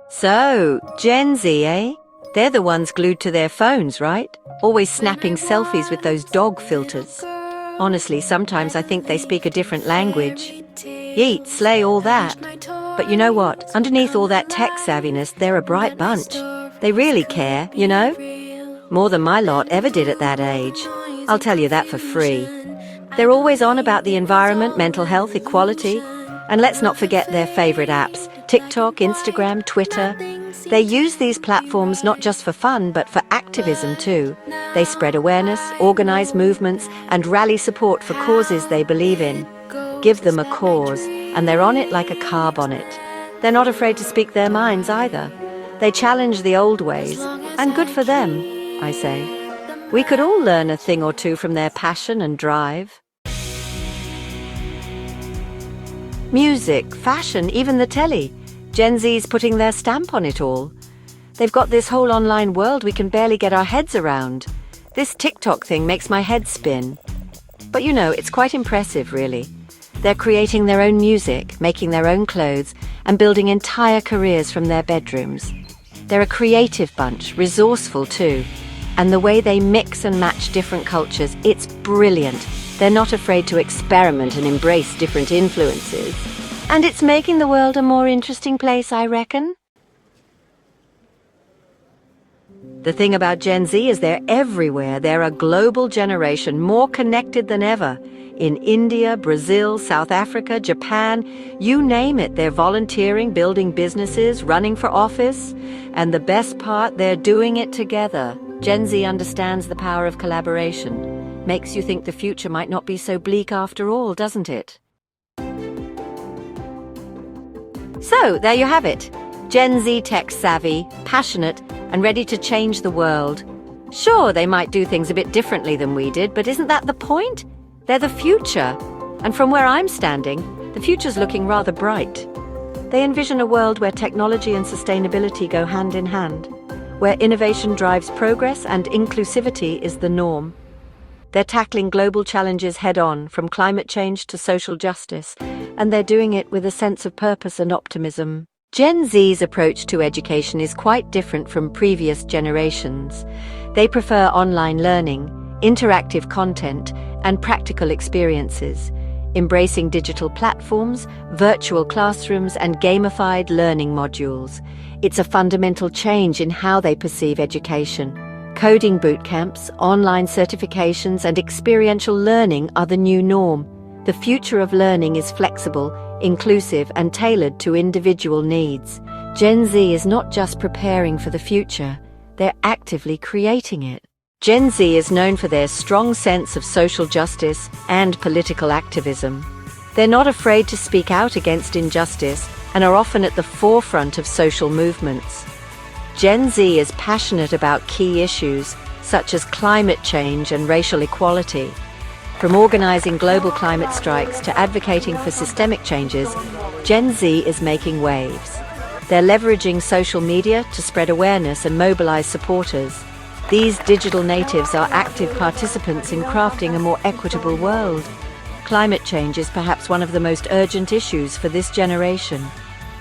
So, Gen Z, eh? They're the ones glued to their phones, right? Always snapping selfies with those dog filters. Honestly, sometimes I think they speak a different language. Yeet, slay, all that. But you know what? Underneath all that tech savviness, they're a bright bunch. They really care, you know? More than my lot ever did at that age. I'll tell you that for free. They're always on about the environment, mental health, equality. And let's not forget their favorite apps, TikTok, Instagram, Twitter. They use these platforms not just for fun, but for activism too. They spread awareness, organize movements, and rally support for causes they believe in. Give them a cause, and they're on it like a car bonnet. They're not afraid to speak their minds either. They challenge the old ways, and good for them, I say. We could all learn a thing or two from their passion and drive. Music, fashion, even the telly. Gen Z's putting their stamp on it all. They've got this whole online world we can barely get our heads around. This TikTok thing makes my head spin. But you know, it's quite impressive, really. They're creating their own music, making their own clothes, and building entire careers from their bedrooms. They're a creative bunch, resourceful too. And the way they mix and match different cultures, it's brilliant. They're not afraid to experiment and embrace different influences. And it's making the world a more interesting place, I reckon. The thing about Gen Z is they're everywhere. They're a global generation, more connected than ever. In India, Brazil, South Africa, Japan, you name it, they're volunteering, building businesses, running for office. And the best part, they're doing it together. Gen Z understands the power of collaboration. Makes you think the future might not be so bleak after all, doesn't it? So, there you have it. Gen Z tech-savvy, passionate, and ready to change the world. Sure, they might do things a bit differently than we did, but isn't that the point? They're the future. And from where I'm standing, the future's looking rather bright. They envision a world where technology and sustainability go hand in hand, where innovation drives progress and inclusivity is the norm. They're tackling global challenges head-on, from climate change to social justice, and they're doing it with a sense of purpose and optimism. Gen Z's approach to education is quite different from previous generations. They prefer online learning, interactive content, and practical experiences, embracing digital platforms, virtual classrooms, and gamified learning modules. It's a fundamental change in how they perceive education. Coding boot camps, online certifications, and experiential learning are the new norm. The future of learning is flexible, inclusive, and tailored to individual needs. Gen Z is not just preparing for the future, they're actively creating it. Gen Z is known for their strong sense of social justice and political activism. They're not afraid to speak out against injustice and are often at the forefront of social movements. Gen Z is passionate about key issues such as climate change and racial equality. From organizing global climate strikes to advocating for systemic changes, Gen Z is making waves. They're leveraging social media to spread awareness and mobilize supporters. These digital natives are active participants in crafting a more equitable world. Climate change is perhaps one of the most urgent issues for this generation.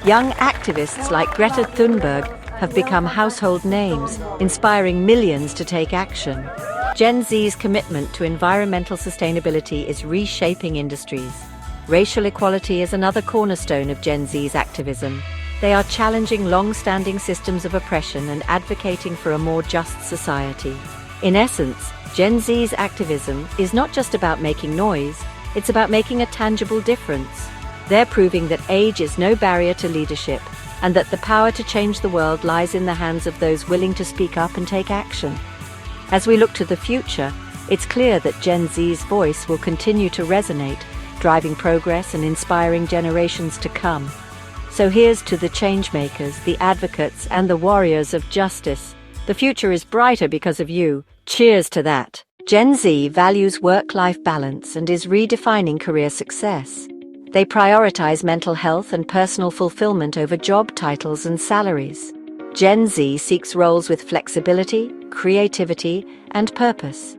Young activists like Greta Thunberg have become household names, inspiring millions to take action. Gen Z's commitment to environmental sustainability is reshaping industries. Racial equality is another cornerstone of Gen Z's activism. They are challenging long-standing systems of oppression and advocating for a more just society. In essence, Gen Z's activism is not just about making noise, it's about making a tangible difference. They're proving that age is no barrier to leadership, and that the power to change the world lies in the hands of those willing to speak up and take action. As we look to the future, it's clear that Gen Z's voice will continue to resonate, driving progress and inspiring generations to come. So here's to the changemakers, the advocates, and the warriors of justice. The future is brighter because of you. Cheers to that. Gen Z values work-life balance and is redefining career success. They prioritize mental health and personal fulfillment over job titles and salaries. Gen Z seeks roles with flexibility, creativity, and purpose.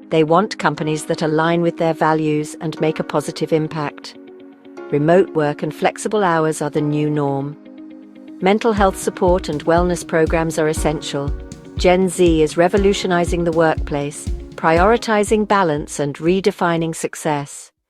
They want companies that align with their values and make a positive impact. Remote work and flexible hours are the new norm. Mental health support and wellness programs are essential. Gen Z is revolutionizing the workplace, prioritizing balance and redefining success.